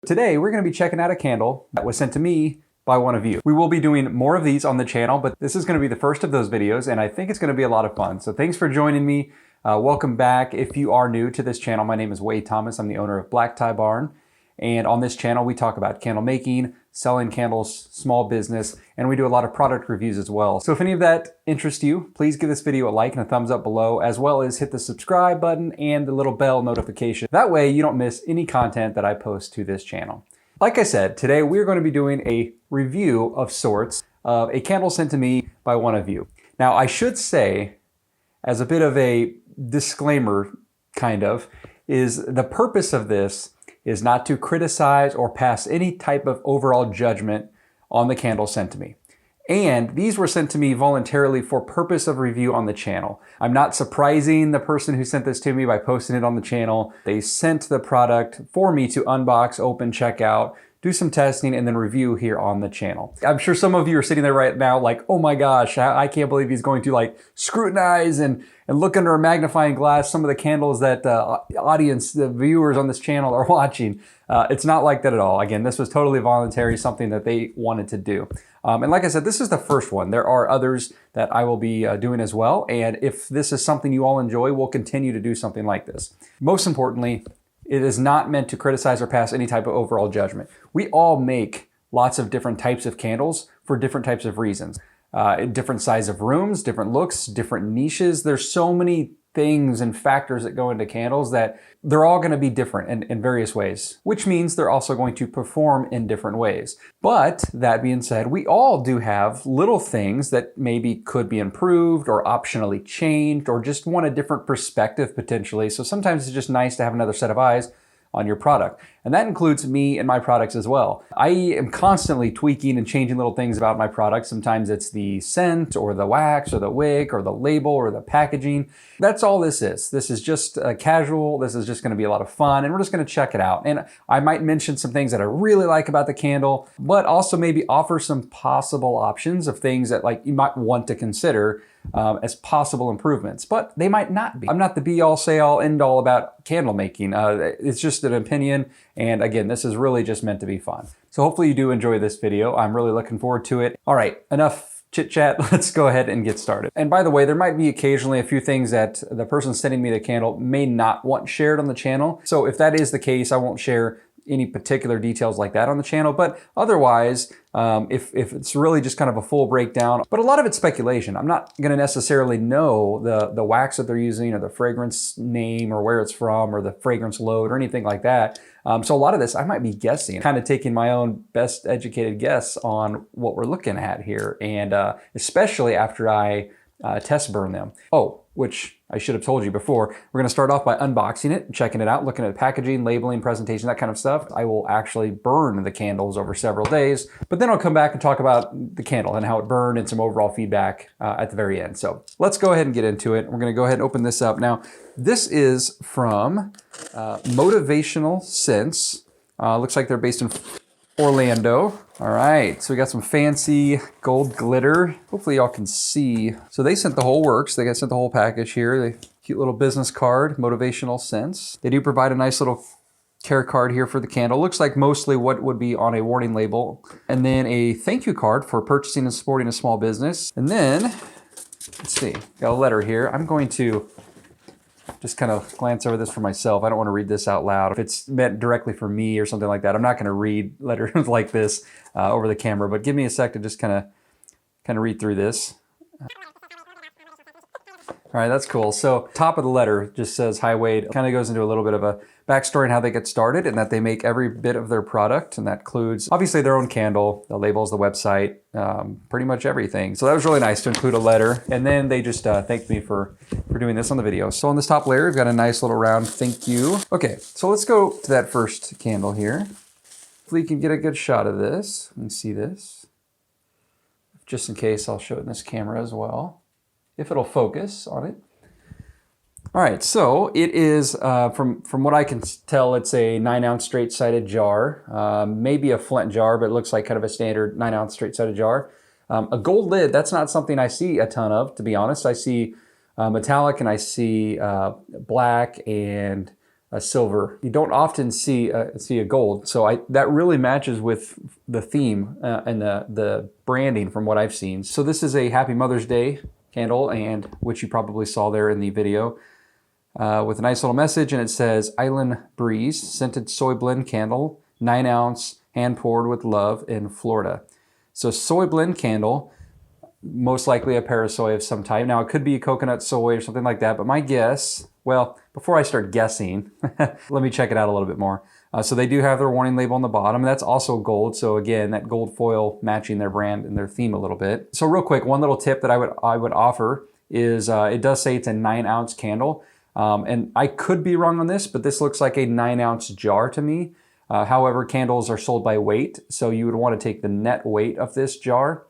Today, we're going to be checking out a candle that was sent to me by one of you. We will be doing more of these on the channel, but this is going to be the first of those videos, and I think it's going to be a lot of fun. So thanks for joining me. Welcome back. If you are new to this channel, my name is Wade Thomas. I'm the owner of Black Tie Barn. And on this channel, we talk about candle making, selling candles, small business, and we do a lot of product reviews as well. So if any of that interests you, please give this video a like and a thumbs up below, as well as hit the subscribe button and the little bell notification. That way you don't miss any content that I post to this channel. Like I said, today we're going to be doing a review of sorts of a candle sent to me by one of you. Now I should say, as a bit of a disclaimer, is the purpose of this is not to criticize or pass any type of overall judgment on the candle sent to me. And these were sent to me voluntarily for purpose of review on the channel. I'm not surprising the person who sent this to me by posting it on the channel. They sent the product for me to unbox, open, check out, do some testing, and then review here on the channel. I'm sure some of you are sitting there right now like, oh my gosh, I can't believe he's going to like scrutinize and look under a magnifying glass some of the candles that the viewers on this channel are watching. It's not like that at all. Again, this was totally voluntary, something that they wanted to do. And like I said, this is the first one. There are others that I will be doing as well. And if this is something you all enjoy, we'll continue to do something like this. Most importantly, it is not meant to criticize or pass any type of overall judgment. We all make lots of different types of candles for different types of reasons. Different size of rooms, different looks, different niches. There's so many things and factors that go into candles that they're all going to be different in various ways, which means they're also going to perform in different ways. But that being said, we all do have little things that maybe could be improved or optionally changed or just want a different perspective potentially. So sometimes it's just nice to have another set of eyes on your product. And that includes me and my products as well. I am constantly tweaking and changing little things about my products. Sometimes it's the scent or the wax or the wick or the label or the packaging. That's all this is. This is just casual. This is just going to be a lot of fun, and we're just going to check it out. And I might mention some things that I really like about the candle, but also maybe offer some possible options of things that like you might want to consider as possible improvements, but they might not be. I'm not the be all, say all, end all about candle making. It's just an opinion. And again, this is really just meant to be fun. So hopefully you do enjoy this video. I'm really looking forward to it. All right, enough chit chat. Let's go ahead and get started. And by the way, there might be occasionally a few things that the person sending me the candle may not want shared on the channel. So if that is the case, I won't share any particular details like that on the channel, but otherwise, if it's really just kind of a full breakdown, but a lot of it's speculation. I'm not going to necessarily know the wax that they're using or the fragrance name or where it's from or the fragrance load or anything like that. So a lot of this I might be guessing, kind of taking my own best educated guess on what we're looking at here, and especially after I test burn them. Oh, which I should have told you before, we're going to start off by unboxing it, checking it out, looking at packaging, labeling, presentation, that kind of stuff. I will actually burn the candles over several days, but then I'll come back and talk about the candle and how it burned and some overall feedback at the very end. So let's go ahead and get into it. We're going to go ahead and open this up. Now, this is from Motivational Scents. Looks like they're based in Orlando. All right, so we got some fancy gold glitter. Hopefully y'all can see. So they sent the whole works. They got sent the whole package here. The cute little business card, Motivational Scents. They do provide a nice little care card here for the candle. Looks like mostly what would be on a warning label. And then a thank you card for purchasing and supporting a small business. And then, let's see, got a letter here. I'm going to just kind of glance over this for myself. I don't want to read this out loud. If it's meant directly for me or something like that, I'm not going to read letters like this over the camera, but give me a sec to just kind of read through this. All right, that's cool. So top of the letter just says, "Hi Wade." Kind of goes into a little bit of a backstory on how they get started and that they make every bit of their product. And that includes obviously their own candle, the labels, the website, pretty much everything. So that was really nice to include a letter. And then they just thanked me for doing this on the video. So on this top layer, we've got a nice little round thank you. Okay, so let's go to that first candle here. Hopefully you can get a good shot of this. You can see this. Just in case, I'll show it in this camera as well, if it'll focus on it. All right, so it is, from what I can tell, it's a 9-ounce straight-sided jar, maybe a flint jar, but it looks like kind of a standard 9-ounce straight-sided jar. A gold lid, that's not something I see a ton of, to be honest. I see metallic and I see black and a silver. You don't often see a gold, so that really matches with the theme and the branding from what I've seen. So this is a Happy Mother's Day candle, and which you probably saw there in the video, with a nice little message, and it says Island Breeze Scented Soy Blend Candle, 9 ounce, hand poured with love in Florida. So soy blend candle, most likely a parasoy of some type. Now it could be a coconut soy or something like that, but my guess, well, before I start guessing, let me check it out a little bit more. So they do have their warning label on the bottom. That's also gold. So again, that gold foil matching their brand and their theme a little bit. So real quick, one little tip that I would offer is it does say it's a 9 ounce candle. And I could be wrong on this, but this looks like a 9 ounce jar to me. However, candles are sold by weight. So you would want to take the net weight of this jar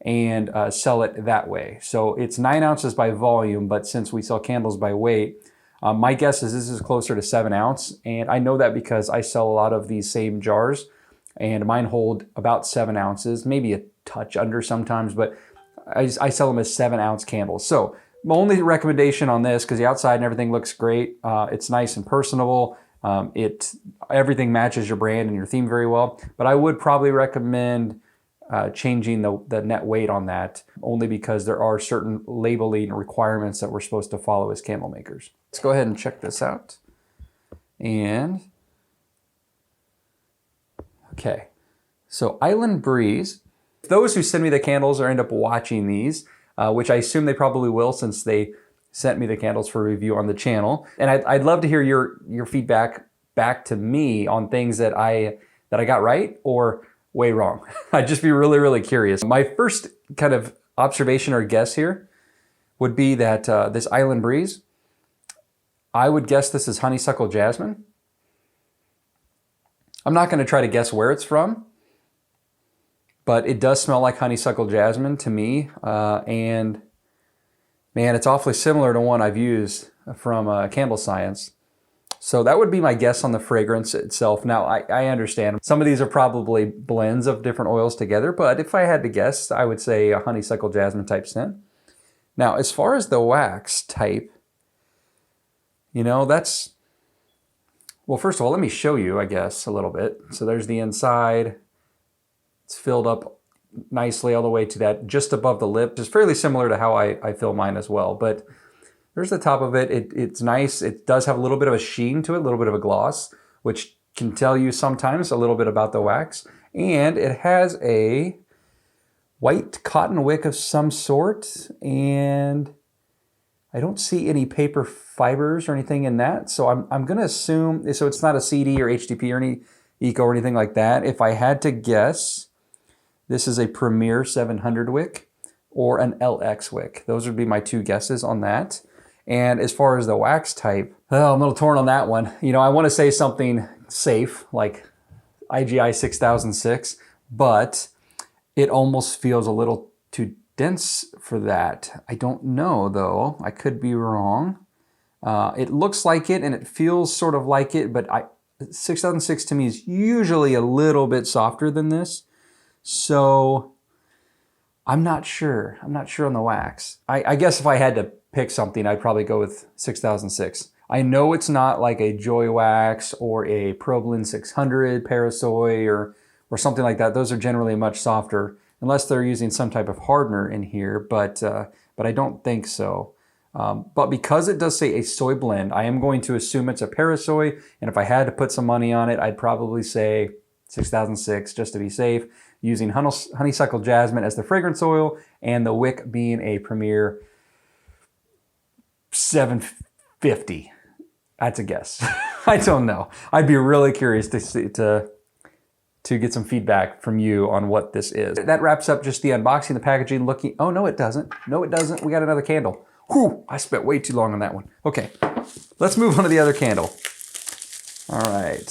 and sell it that way. So it's 9 ounces by volume, but since we sell candles by weight, my guess is this is closer to 7 ounce. And I know that because I sell a lot of these same jars, and mine hold about 7 ounces, maybe a touch under sometimes, but I sell them as 7 ounce candles. So my only recommendation on this, because the outside and everything looks great, it's nice and personable. Everything matches your brand and your theme very well, but I would probably recommend changing the net weight on that, only because there are certain labeling requirements that we're supposed to follow as candle makers. Let's go ahead and check this out. And okay, so Island Breeze. Those who send me the candles or end up watching these, which I assume they probably will since they sent me the candles for review on the channel. And I'd love to hear your feedback back to me on things that I got right or way wrong. I'd just be really, really curious. My first kind of observation or guess here would be that this Island Breeze, I would guess this is honeysuckle jasmine. I'm not going to try to guess where it's from, but it does smell like honeysuckle jasmine to me. And man, it's awfully similar to one I've used from Candle Science. So that would be my guess on the fragrance itself. Now, I understand some of these are probably blends of different oils together, but if I had to guess, I would say a honeysuckle jasmine type scent. Now, as far as the wax type, you know, that's, well, first of all, let me show you, I guess, a little bit. So there's the inside. It's filled up nicely all the way to that, just above the lip, just fairly similar to how I fill mine as well. But there's the top of it. It's nice. It does have a little bit of a sheen to it, a little bit of a gloss, which can tell you sometimes a little bit about the wax. And it has a white cotton wick of some sort, and I don't see any paper fibers or anything in that. So I'm going to assume, so it's not a CD or HDP or any eco or anything like that. If I had to guess, this is a Premier 700 wick or an LX wick. Those would be my two guesses on that. And as far as the wax type, well, I'm a little torn on that one. You know, I want to say something safe like IGI 6006, but it almost feels a little too dense for that. I don't know though. I could be wrong. It looks like it and it feels sort of like it, but 6006 to me is usually a little bit softer than this. So I'm not sure. I'm not sure on the wax. I guess if I had to pick something, I'd probably go with 6006. I know it's not like a Joy Wax or a Problin 600 Parasoy or something like that. Those are generally much softer, unless they're using some type of hardener in here, but I don't think so. But because it does say a soy blend, I am going to assume it's a Parasoy, and if I had to put some money on it, I'd probably say 6006 just to be safe, using honeysuckle jasmine as the fragrance oil and the wick being a Premier 750. That's a guess. I don't know. I'd be really curious to get some feedback from you on what this is. That wraps up just the unboxing, the packaging, looking. Oh, no, it doesn't. No, it doesn't. We got another candle. Whew, I spent way too long on that one. Okay, let's move on to the other candle. All right.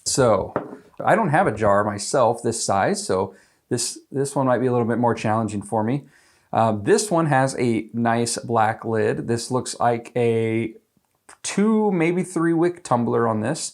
So I don't have a jar myself this size, so this one might be a little bit more challenging for me. This one has a nice black lid. This looks like a 2, maybe 3 wick tumbler on this.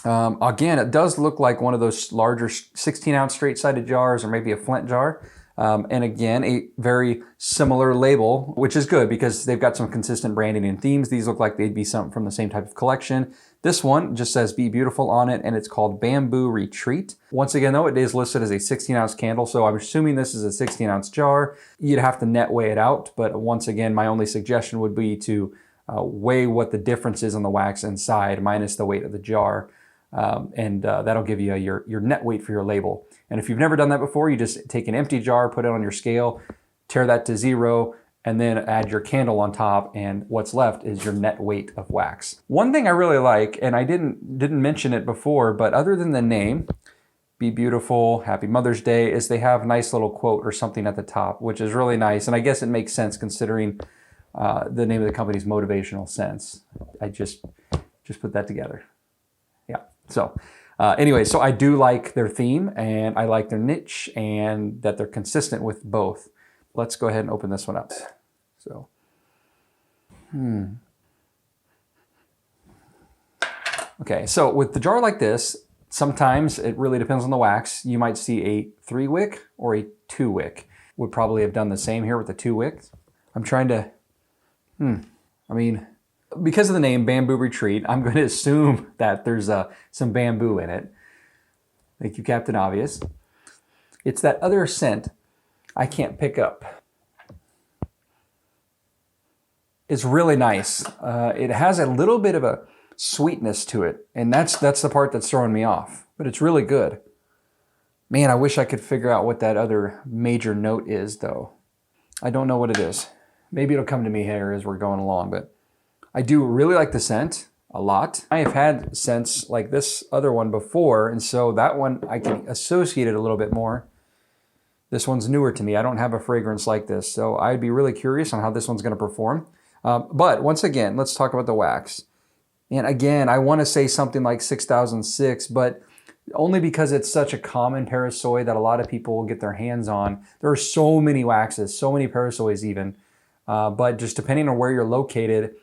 Again, it does look like one of those larger 16 ounce straight sided jars or maybe a flint jar. And again, a very similar label, which is good because they've got some consistent branding and themes. These look like they'd be some from the same type of collection. This one just says Be Beautiful on it, and it's called Bamboo Retreat. Once again, though, it is listed as a 16-ounce candle, so I'm assuming this is a 16-ounce jar. You'd have to net weigh it out, but once again, my only suggestion would be to weigh what the difference is on the wax inside minus the weight of the jar, and that'll give you your net weight for your label. And if you've never done that before, you just take an empty jar, put it on your scale, tear that to 0, and then add your candle on top, and what's left is your net weight of wax. One thing I really like, and I didn't mention it before, but other than the name, Be Beautiful, Happy Mother's Day, is they have a nice little quote or something at the top, which is really nice, and I guess it makes sense considering the name of the company's Motivational Sense. I just put that together. Yeah, so anyway, so I do like their theme, and I like their niche, and that they're consistent with both. Let's go ahead and open this one up. So, okay, so with the jar like this, sometimes it really depends on the wax. You might see a 3-wick or a 2-wick. Would probably have done the same here with the 2-wick. I'm trying to, I mean, because of the name Bamboo Retreat, I'm going to assume that there's some bamboo in it. Thank you, Captain Obvious. It's that other scent I can't pick up. It's really nice. It has a little bit of a sweetness to it, and that's the part that's throwing me off, but it's really good. Man, I wish I could figure out what that other major note is, though. I don't know what it is. Maybe it'll come to me here as we're going along, but I do really like the scent a lot. I have had scents like this other one before, and so that one I can associate it a little bit more. This one's newer to me. I don't have a fragrance like this, so I'd be really curious on how this one's going to perform. But once again, let's talk about the wax. And again, I want to say something like 6006, but only because it's such a common parasoy that a lot of people will get their hands on. There are so many waxes, so many parasoys even, but just depending on where you're located,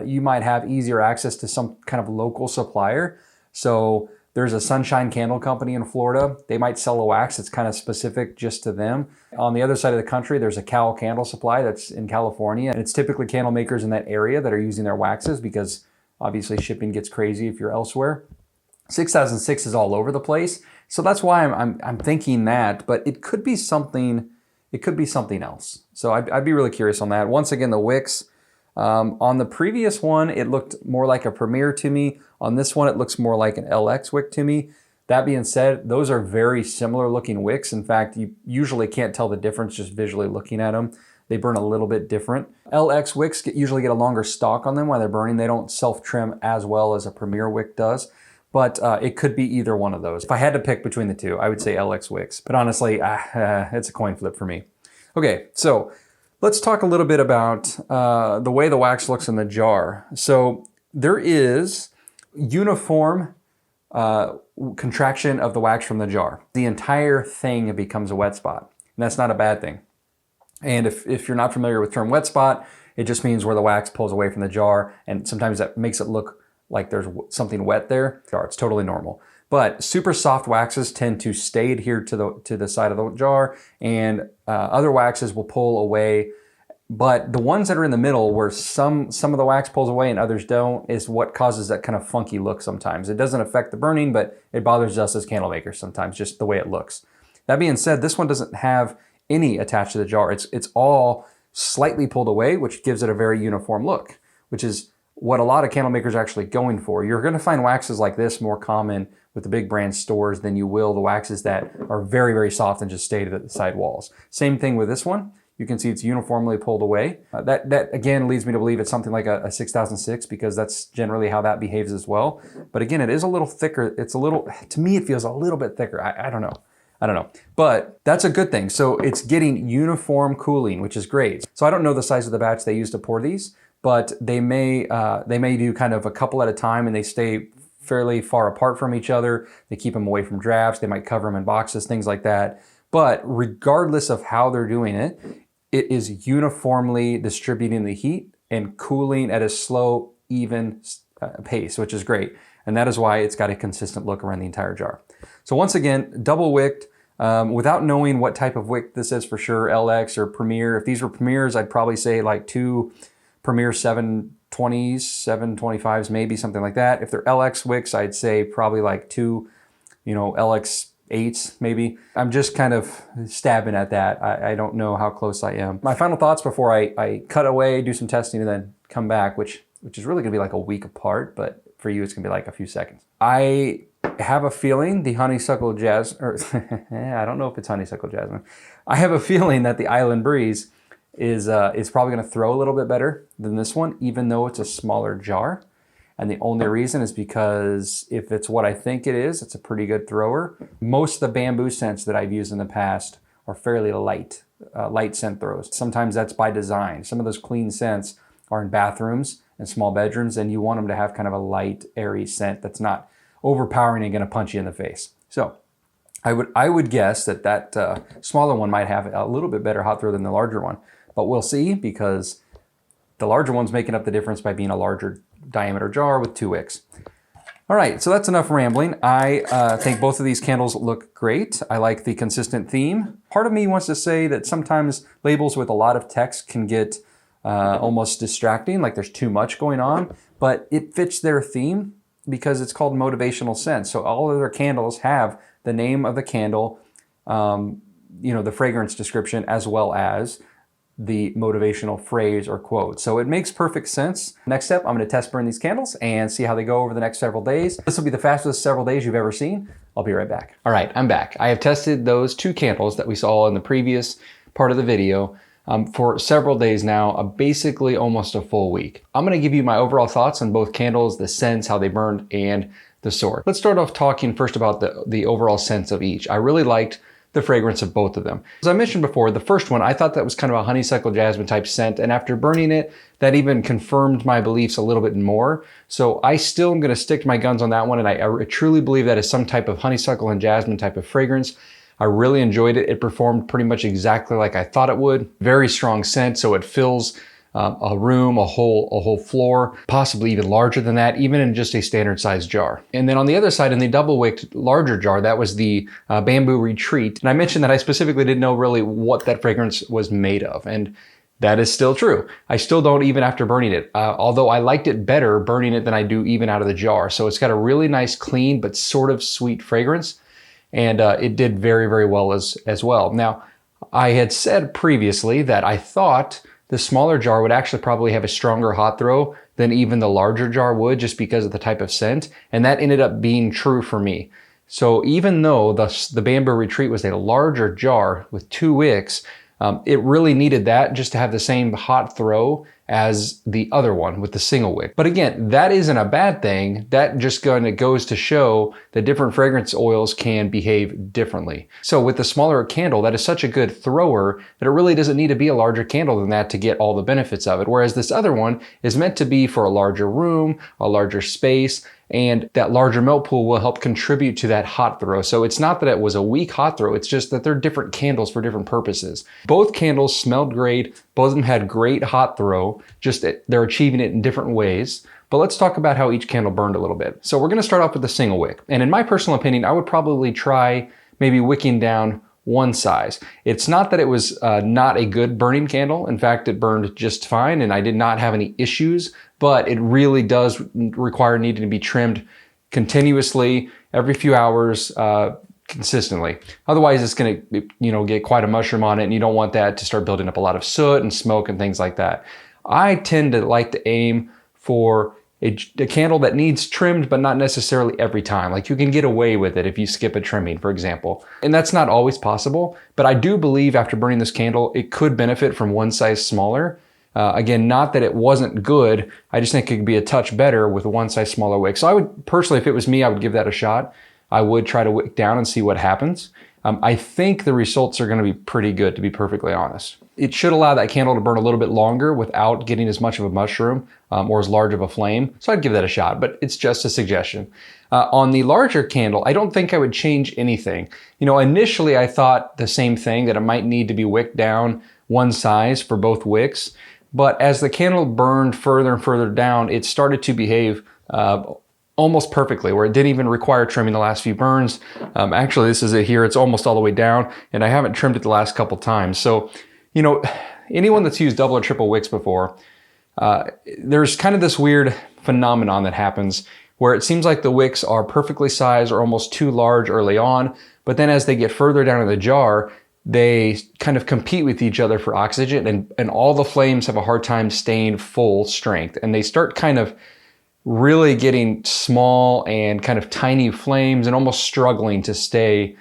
you might have easier access to some kind of local supplier. So there's a Sunshine Candle Company in Florida. They might sell a wax that's kind of specific just to them. On the other side of the country, there's a Cal Candle Supply that's in California. And it's typically candle makers in that area that are using their waxes because obviously shipping gets crazy if you're elsewhere. 6006 is all over the place. So that's why I'm thinking that, but it could be something, else. So I'd be really curious on that. Once again, the wicks. On the previous one, it looked more like a Premier to me. On this one, it looks more like an LX wick to me. That being said, those are very similar looking wicks. In fact, you usually can't tell the difference just visually looking at them. They burn a little bit different. LX wicks usually get a longer stalk on them while they're burning. They don't self-trim as well as a Premier wick does. But it could be either one of those. If I had to pick between the two, I would say LX wicks. But honestly, it's a coin flip for me. Okay, so let's talk a little bit about the way the wax looks in the jar. So there is uniform contraction of the wax from the jar. The entire thing becomes a wet spot, and that's not a bad thing. And if you're not familiar with the term wet spot, it just means where the wax pulls away from the jar, and sometimes that makes it look like there's something wet there. It's totally normal. But super soft waxes tend to stay adhered to the side of the jar, and other waxes will pull away. But the ones that are in the middle, where some of the wax pulls away and others don't, is what causes that kind of funky look sometimes. It doesn't affect the burning, but it bothers us as candle makers sometimes, just the way it looks. That being said, this one doesn't have any attached to the jar. It's all slightly pulled away, which gives it a very uniform look, which is what a lot of candle makers are actually going for. You're going to find waxes like this more common with the big brand stores than you will the waxes that are very, very soft and just stay to the side walls. Same thing with this one. You can see it's uniformly pulled away. That again leads me to believe it's something like a 6006 because that's generally how that behaves as well. But again, it is a little thicker. It's a little, to me, it feels a little bit thicker. I don't know. But that's a good thing. So it's getting uniform cooling, which is great. So I don't know the size of the batch they use to pour these, but they may do kind of a couple at a time and they stay fairly far apart from each other. They keep them away from drafts. They might cover them in boxes, things like that. But regardless of how they're doing it, it is uniformly distributing the heat and cooling at a slow, even pace, which is great. And that is why it's got a consistent look around the entire jar. So once again, double wicked. Without knowing what type of wick this is for sure, LX or Premier. If these were Premiers, I'd probably say like 2 Premier 720s, 725s, maybe something like that. If they're LX wicks, I'd say probably like 2, LX 8s maybe. I'm just kind of stabbing at that. I don't know how close I am. My final thoughts before I cut away, do some testing, and then come back, which is really gonna be like a week apart, but for you it's gonna be like a few seconds. I have a feeling the honeysuckle I don't know if it's honeysuckle jasmine. I have a feeling that the Island Breeze is probably gonna throw a little bit better than this one, even though it's a smaller jar. And the only reason is because if it's what I think it is, it's a pretty good thrower. Most of the bamboo scents that I've used in the past are fairly light, light scent throws. Sometimes that's by design. Some of those clean scents are in bathrooms and small bedrooms, and you want them to have kind of a light, airy scent that's not overpowering and gonna punch you in the face. So I would guess that smaller one might have a little bit better hot throw than the larger one, but we'll see, because the larger one's making up the difference by being a larger diameter jar with 2 wicks. All right, so that's enough rambling. I think both of these candles look great. I like the consistent theme. Part of me wants to say that sometimes labels with a lot of text can get almost distracting, like there's too much going on, but it fits their theme because it's called Motivational Scents. So all of their candles have the name of the candle, the fragrance description, as well as the motivational phrase or quote. So it makes perfect sense. Next step, I'm gonna test burn these candles and see how they go over the next several days. This will be the fastest several days you've ever seen. I'll be right back. All right, I'm back. I have tested those 2 candles that we saw in the previous part of the video for several days now, basically almost a full week. I'm gonna give you my overall thoughts on both candles, the scents, how they burned, and the sort. Let's start off talking first about the overall scents of each. I really liked the fragrance of both of them. As I mentioned before, the first one, I thought that was kind of a honeysuckle jasmine type scent, and after burning it, that even confirmed my beliefs a little bit more. So I still am gonna stick to my guns on that one, and I truly believe that is some type of honeysuckle and jasmine type of fragrance. I really enjoyed it. It performed pretty much exactly like I thought it would. Very strong scent, so it fills a room, a whole floor, possibly even larger than that, even in just a standard sized jar. And then on the other side, in the double wicked larger jar, that was the Bamboo Retreat. And I mentioned that I specifically didn't know really what that fragrance was made of. And that is still true. I still don't even after burning it, although I liked it better burning it than I do even out of the jar. So it's got a really nice, clean, but sort of sweet fragrance. And it did very, very well as well. Now, I had said previously that I thought the smaller jar would actually probably have a stronger hot throw than even the larger jar would, just because of the type of scent. And that ended up being true for me. So even though the Bamboo Retreat was a larger jar with 2 wicks, it really needed that just to have the same hot throw as the other one with the single wick. But again, that isn't a bad thing. That just kind of goes to show that different fragrance oils can behave differently. So with the smaller candle, that is such a good thrower that it really doesn't need to be a larger candle than that to get all the benefits of it. Whereas this other one is meant to be for a larger room, a larger space, and that larger melt pool will help contribute to that hot throw. So it's not that it was a weak hot throw, it's just that they're different candles for different purposes. Both candles smelled great, both of them had great hot throw, just that they're achieving it in different ways. But let's talk about how each candle burned a little bit. So we're gonna start off with the single wick. And in my personal opinion, I would probably try maybe wicking down one size. It's not that it was not a good burning candle. In fact, it burned just fine and I did not have any issues, but it really does require needing to be trimmed continuously every few hours consistently. Otherwise it's gonna get quite a mushroom on it, and you don't want that to start building up a lot of soot and smoke and things like that. I tend to like to aim for a candle that needs trimmed, but not necessarily every time. Like you can get away with it if you skip a trimming, for example. And that's not always possible, but I do believe after burning this candle, it could benefit from one size smaller. Again, not that it wasn't good, I just think it could be a touch better with a one size smaller wick. So I would, personally, if it was me, I would give that a shot. I would try to wick down and see what happens. I think the results are gonna be pretty good, to be perfectly honest. It should allow that candle to burn a little bit longer without getting as much of a mushroom or as large of a flame. So I'd give that a shot, but it's just a suggestion. On the larger candle, I don't think I would change anything. Initially I thought the same thing, that it might need to be wicked down one size for both wicks. But as the candle burned further and further down, it started to behave almost perfectly, where it didn't even require trimming the last few burns. Actually, this is it here. It's almost all the way down, and I haven't trimmed it the last couple times. So, you know, anyone that's used double or triple wicks before, there's kind of this weird phenomenon that happens where it seems like the wicks are perfectly sized or almost too large early on, but then as they get further down in the jar, they kind of compete with each other for oxygen, and all the flames have a hard time staying full strength, and they start kind of really getting small and kind of tiny flames and almost struggling to stay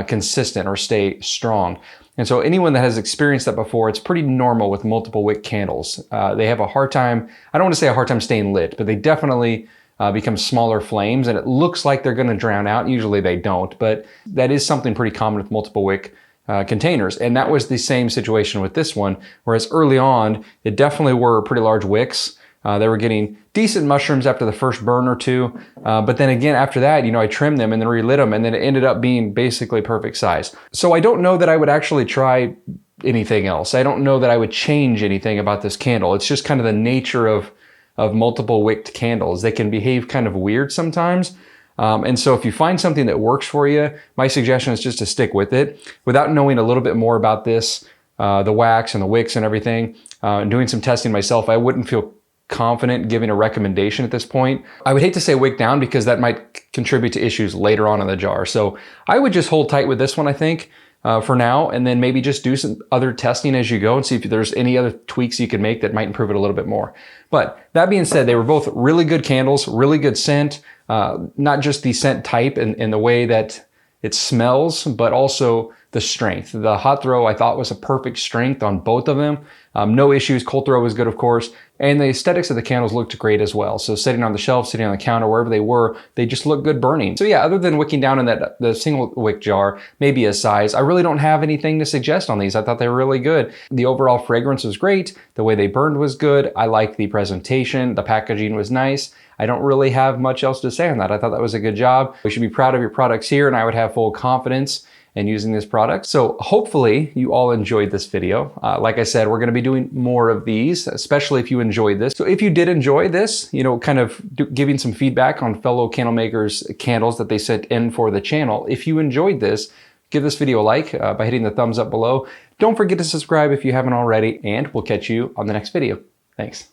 consistent or stay strong. And so anyone that has experienced that before, it's pretty normal with multiple wick candles. They have a hard time, I don't want to say a hard time staying lit, but they definitely become smaller flames, and it looks like they're going to drown out. Usually they don't, but that is something pretty common with multiple wick containers. And that was the same situation with this one, whereas early on, it definitely were pretty large wicks. They were getting decent mushrooms after the first burn or two. But then again, after that, you know, I trimmed them and then relit them, and then it ended up being basically perfect size. So I don't know that I would actually try anything else. I don't know that I would change anything about this candle. It's just kind of the nature of multiple wicked candles. They can behave kind of weird sometimes. And so if you find something that works for you, my suggestion is just to stick with it. Without knowing a little bit more about this, the wax and the wicks and everything, and doing some testing myself, I wouldn't feel confident giving a recommendation at this point. I would hate to say wick down because that might contribute to issues later on in the jar. So I would just hold tight with this one, I think, for now, and then maybe just do some other testing as you go and see if there's any other tweaks you can make that might improve it a little bit more. But that being said, they were both really good candles, really good scent, not just the scent type and the way that it smells, but also the strength. The hot throw I thought was a perfect strength on both of them. No issues. Cold throw was good, of course. And the aesthetics of the candles looked great as well. So sitting on the shelf, sitting on the counter, wherever they were, they just looked good burning. So yeah, other than wicking down in the single wick jar, maybe a size, I really don't have anything to suggest on these. I thought they were really good. The overall fragrance was great. The way they burned was good. I liked the presentation. The packaging was nice. I don't really have much else to say on that. I thought that was a good job. We should be proud of your products here, and I would have full confidence in using this product. So hopefully you all enjoyed this video. Like I said, we're gonna be doing more of these, especially if you enjoyed this. So if you did enjoy this, you know, kind of giving some feedback on fellow candle makers' candles that they sent in for the channel. If you enjoyed this, give this video a like by hitting the thumbs up below. Don't forget to subscribe if you haven't already, and we'll catch you on the next video. Thanks.